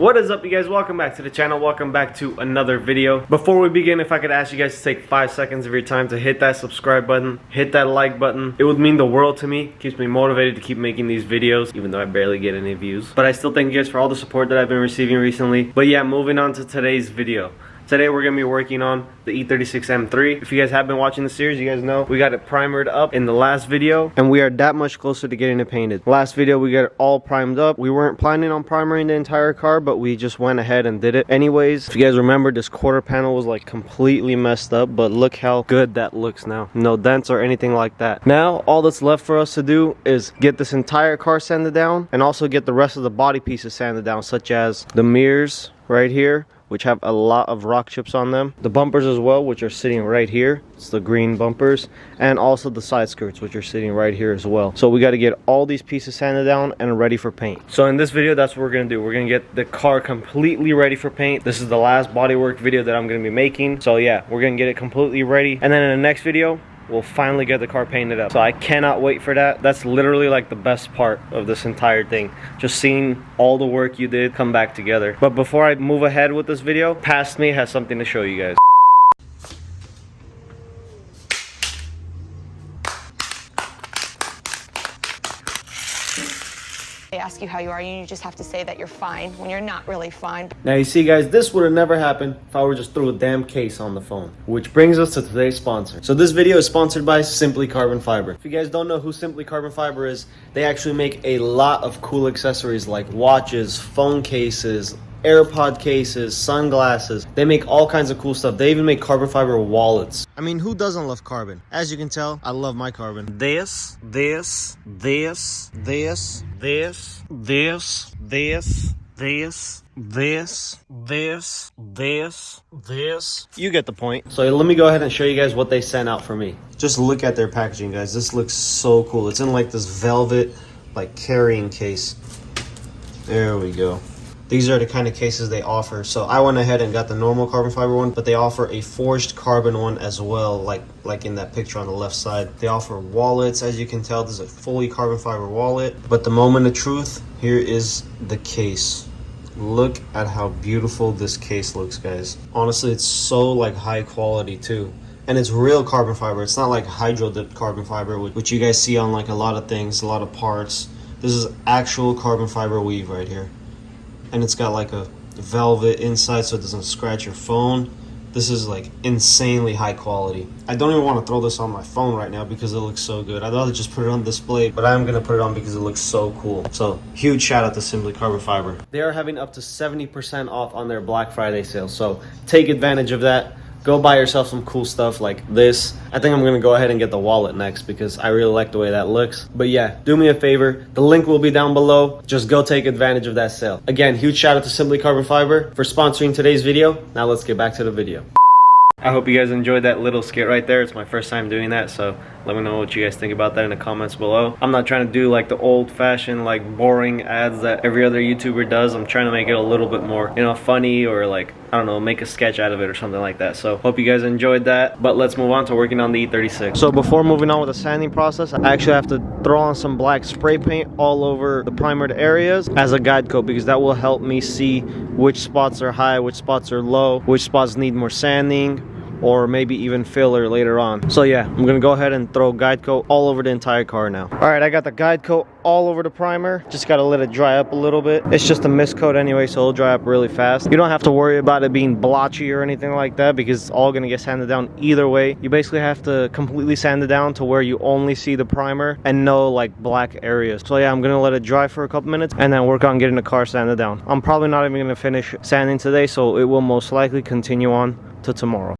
What is up, you guys? Welcome back to the channel. Welcome back to another video. Before we begin, if I could ask you guys to take 5 seconds of your time to hit that subscribe button, hit that like button. It would mean the world to me. Keeps me motivated to keep making these videos, even though I barely get any views. But I still thank you guys for all the support that I've been receiving recently. But yeah, moving on to today's video. Today we're going to be working on the E36 M3. If you guys have been watching the series, you guys know we got it primered up in the last video, and we are that much closer to getting it painted. Last video we got it all primed up. We weren't planning on primering the entire car, but we just went ahead and did it anyways. If you guys remember, this quarter panel was like completely messed up, but look how good that looks now. No dents or anything like that. Now all that's left for us to do is get this entire car sanded down and also get the rest of the body pieces sanded down, such as the mirrors right here, which have a lot of rock chips on them, the bumpers as well, which are sitting right here. It's the green bumpers, and also the side skirts, which are sitting right here as well. So we got to get all these pieces sanded down and ready for paint. So in this video, that's what we're gonna do. We're gonna get the car completely ready for paint. This is the last bodywork video that I'm gonna be making. So yeah, we're gonna get it completely ready, and then in the next video we'll finally get the car painted up. So I cannot wait for that. That's literally like the best part of this entire thing, just seeing all the work you did come back together. But before I move ahead with this video, past me has something to show you guys. They ask you how you are, and you just have to say that you're fine when you're not really fine. Now you see, guys, this would have never happened if I were just through a damn case on the phone. Which brings us to today's sponsor. So this video is sponsored by Simply Carbon Fiber. If you guys don't know who Simply Carbon Fiber is, they actually make a lot of cool accessories like watches, phone cases, AirPod cases, sunglasses. They make all kinds of cool stuff. They even make carbon fiber wallets. I mean, who doesn't love carbon? As you can tell, I love my carbon. This. You get the point. So let me go ahead and show you guys what they sent out for me. Just look at their packaging, guys. This looks so cool. It's in like this velvet, like carrying case. There we go. These are the kind of cases they offer. So I went ahead and got the normal carbon fiber one, but they offer a forged carbon one as well, like in that picture on the left side. They offer wallets. As you can tell, this is a fully carbon fiber wallet. But the moment of truth, here is the case. Look at how beautiful this case looks, guys. Honestly, it's so like high quality too. And it's real carbon fiber. It's not like hydro dipped carbon fiber, which you guys see on like a lot of things, a lot of parts. This is actual carbon fiber weave right here. And it's got like a velvet inside so it doesn't scratch your phone. This is like insanely high quality. I don't even want to throw this on my phone right now because it looks so good. I'd rather just put it on display, but I'm gonna put it on because it looks so cool. So huge shout out to Simply Carbon Fiber. They are having up to 70% off on their Black Friday sale. So take advantage of that. Go buy yourself some cool stuff like this. I think I'm gonna go ahead and get the wallet next because I really like the way that looks. But yeah, do me a favor. The link will be down below. Just go take advantage of that sale. Again, huge shout out to Simply Carbon Fiber for sponsoring today's video. Now let's get back to the video. I hope you guys enjoyed that little skit right there. It's my first time doing that, so let me know what you guys think about that in the comments below. I'm not trying to do like the old-fashioned, like boring ads that every other YouTuber does. I'm trying to make it a little bit more, you know, funny, or like, I don't know, make a sketch out of it or something like that. So hope you guys enjoyed that, but let's move on to working on the E36. So before moving on with the sanding process, I actually have to throw on some black spray paint all over the primered areas as a guide coat, because that will help me see which spots are high, which spots are low, which spots need more sanding, or maybe even filler later on. So yeah, I'm gonna go ahead and throw guide coat all over the entire car now. All right, I got the guide coat all over the primer. Just gotta let it dry up a little bit. It's just a mist coat anyway, so it'll dry up really fast. You don't have to worry about it being blotchy or anything like that because it's all gonna get sanded down either way. You basically have to completely sand it down to where you only see the primer and no like black areas. So yeah, I'm gonna let it dry for a couple minutes and then work on getting the car sanded down. I'm probably not even gonna finish sanding today, so it will most likely continue on to tomorrow.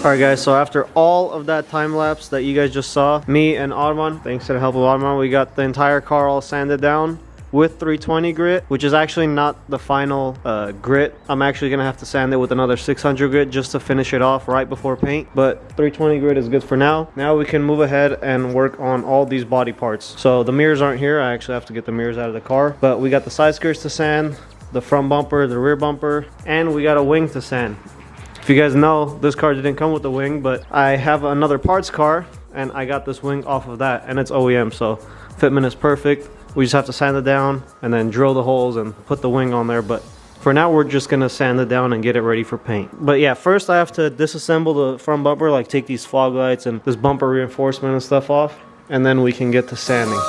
Alright guys, so after all of that time lapse that you guys just saw, me and Arman, thanks to the help of Arman, we got the entire car all sanded down with 320 grit, which is actually not the final grit. I'm actually gonna have to sand it with another 600 grit just to finish it off right before paint, but 320 grit is good for now. Now we can move ahead and work on all these body parts. So the mirrors aren't here. I actually have to get the mirrors out of the car, but we got the side skirts to sand, the front bumper, the rear bumper, and we got a wing to sand. If you guys know, this car didn't come with the wing, but I have another parts car and I got this wing off of that, and it's OEM, so fitment is perfect. We just have to sand it down and then drill the holes and put the wing on there, but for now we're just gonna sand it down and get it ready for paint. But yeah, first I have to disassemble the front bumper, like take these fog lights and this bumper reinforcement and stuff off, and then we can get to sanding.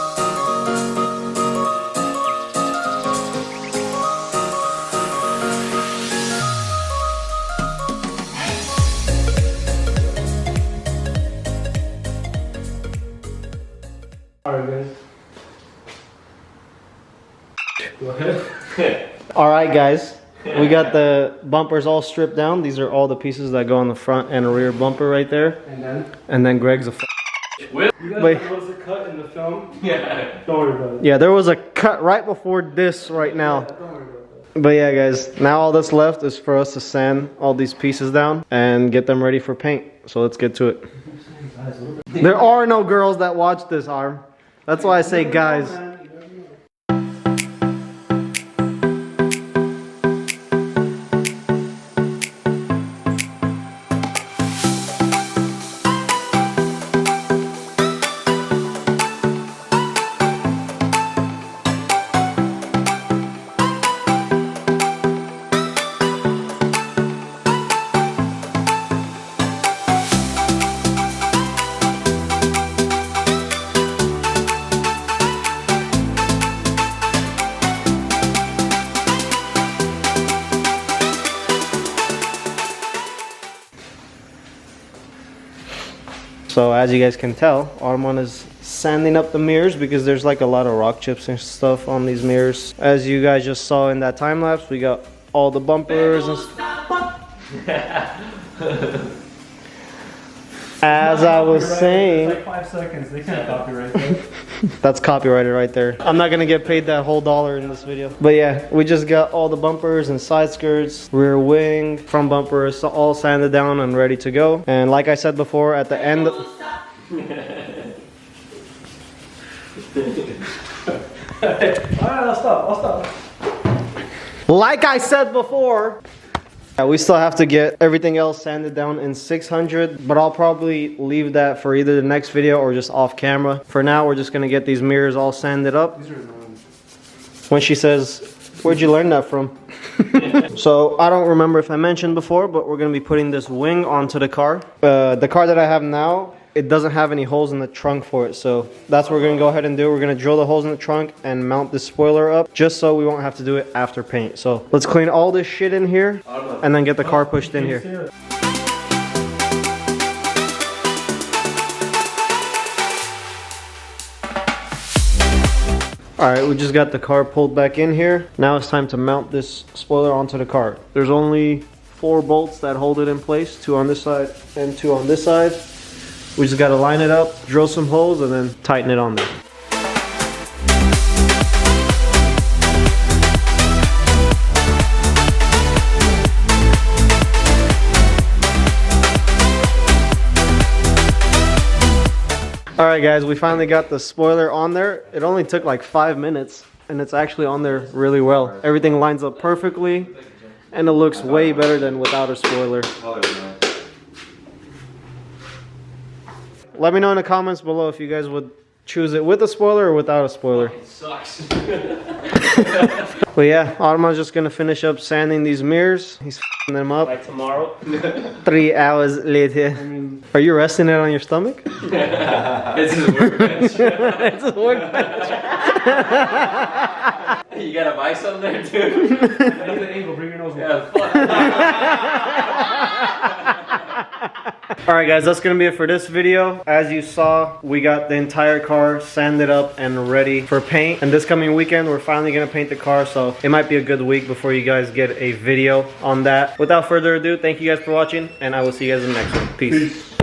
Alright guys. Go ahead. Alright guys, we got the bumpers all stripped down. These are all the pieces that go on the front and rear bumper right there. And then Greg's a You guys Wait. there was a cut in the film? Yeah. Don't worry about it. Yeah, there was a cut right before this right now. Don't worry about that. But yeah guys, now all that's left is for us to sand all these pieces down and get them ready for paint. So let's get to it. There are no girls that watch this, Arm. That's why I say guys. So as you guys can tell, Armand is sanding up the mirrors because there's like a lot of rock chips and stuff on these mirrors. As you guys just saw in that time lapse, we got all the bumpers and as I was saying, It's like 5 seconds. They can't copyright that. that's copyrighted right there. I'm not gonna get paid that whole $1 in this video. But yeah, we just got all the bumpers and side skirts, rear wing, front bumper is all sanded down and ready to go. And like I said before, at the end Alright, I'll stop. like I said before, we still have to get everything else sanded down in 600, but I'll probably leave that for either the next video or just off camera. For now, we're just gonna get these mirrors all sanded up. When she says, where'd you learn that from? So I don't remember if I mentioned before, but we're gonna be putting this wing onto the car. The car that I have now, it doesn't have any holes in the trunk for it, so that's what we're gonna go ahead and do. We're gonna drill the holes in the trunk and mount the spoiler up just so we won't have to do it after paint. So let's clean all this shit in here and then get the car pushed in here. Alright, we just got the car pulled back in here. Now it's time to mount this spoiler onto the car. There's only 4 bolts that hold it in place, 2 on this side and 2 on this side. We just gotta line it up, drill some holes, and then tighten it on there. Alright guys, we finally got the spoiler on there. It only took like 5 minutes, and it's actually on there really well. Everything lines up perfectly, and it looks way better than without a spoiler. Let me know in the comments below if you guys would choose it with a spoiler or without a spoiler. It sucks. But yeah, Arman's just gonna finish up sanding these mirrors. He's f***ing them up. Like tomorrow. 3 hours later. Are you resting it on your stomach? It's his workbench. It's a workbench. You got a vice on there too? I need the angle, bring your nose Yeah, up. fuck. Alright guys, that's gonna be it for this video. As you saw, we got the entire car sanded up and ready for paint. And this coming weekend, we're finally gonna paint the car, so it might be a good week before you guys get a video on that. Without further ado, thank you guys for watching, and I will see you guys in the next one. Peace.